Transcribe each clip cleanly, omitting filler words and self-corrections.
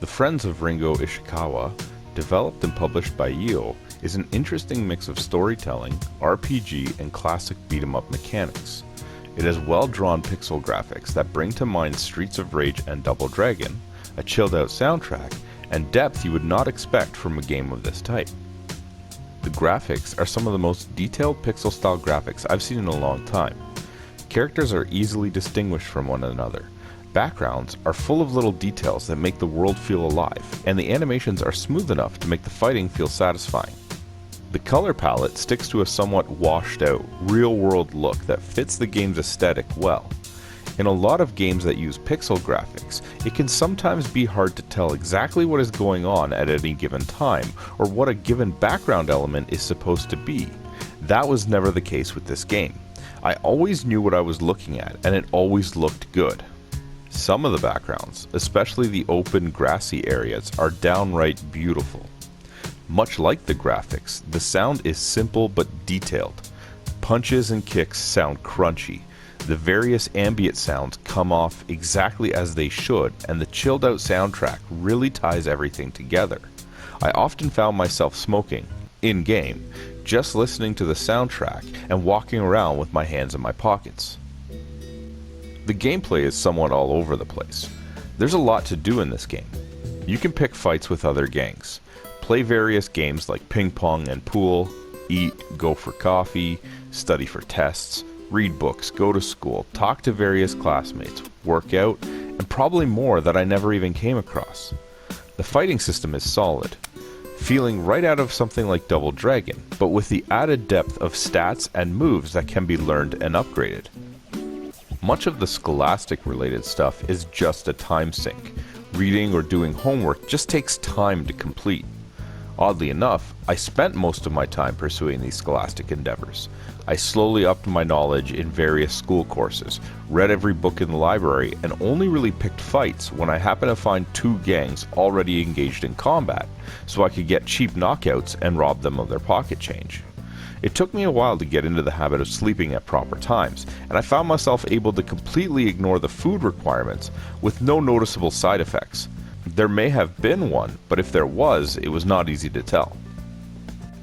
The Friends of Ringo Ishikawa, developed and published by Io, is an interesting mix of storytelling, RPG, and classic beat-em-up mechanics. It has well-drawn pixel graphics that bring to mind Streets of Rage and Double Dragon, a chilled-out soundtrack, and depth you would not expect from a game of this type. The graphics are some of the most detailed pixel-style graphics I've seen in a long time. Characters are easily distinguished from one another. Backgrounds are full of little details that make the world feel alive, and the animations are smooth enough to make the fighting feel satisfying. The color palette sticks to a somewhat washed-out, real-world look that fits the game's aesthetic well. In a lot of games that use pixel graphics, it can sometimes be hard to tell exactly what is going on at any given time, or what a given background element is supposed to be. That was never the case with this game. I always knew what I was looking at, and it always looked good. Some of the backgrounds, especially the open grassy areas, are downright beautiful. Much like the graphics, the sound is simple but detailed. Punches and kicks sound crunchy. The various ambient sounds come off exactly as they should, and the chilled out soundtrack really ties everything together. I often found myself smoking, in-game, just listening to the soundtrack and walking around with my hands in my pockets. The gameplay is somewhat all over the place. There's a lot to do in this game. You can pick fights with other gangs, play various games like ping pong and pool, eat, go for coffee, study for tests, read books, go to school, talk to various classmates, work out, and probably more that I never even came across. The fighting system is solid, feeling right out of something like Double Dragon, but with the added depth of stats and moves that can be learned and upgraded. Much of the scholastic-related stuff is just a time sink. Reading or doing homework just takes time to complete. Oddly enough, I spent most of my time pursuing these scholastic endeavors. I slowly upped my knowledge in various school courses, read every book in the library, and only really picked fights when I happened to find two gangs already engaged in combat, so I could get cheap knockouts and rob them of their pocket change. It took me a while to get into the habit of sleeping at proper times, and I found myself able to completely ignore the food requirements with no noticeable side effects. There may have been one, but if there was, it was not easy to tell.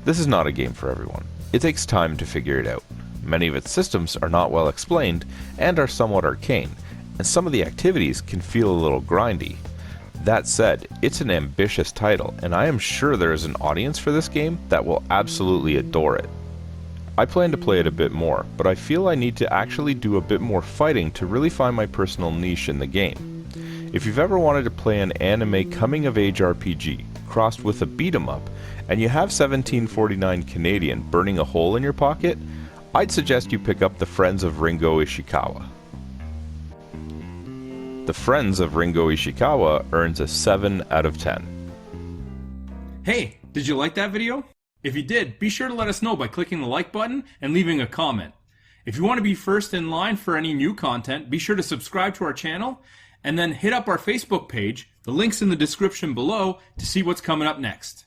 This is not a game for everyone. It takes time to figure it out. Many of its systems are not well explained and are somewhat arcane, and some of the activities can feel a little grindy. That said, it's an ambitious title, and I am sure there is an audience for this game that will absolutely adore it. I plan to play it a bit more, but I feel I need to actually do a bit more fighting to really find my personal niche in the game. If you've ever wanted to play an anime coming-of-age RPG, crossed with a beat-em-up, and you have 1749 Canadian burning a hole in your pocket, I'd suggest you pick up The Friends of Ringo Ishikawa. The Friends of Ringo Ishikawa earns a 7 out of 10. Hey, did you like that video? If you did, be sure to let us know by clicking the like button and leaving a comment. If you want to be first in line for any new content, be sure to subscribe to our channel and then hit up our Facebook page. The link's in the description below to see what's coming up next.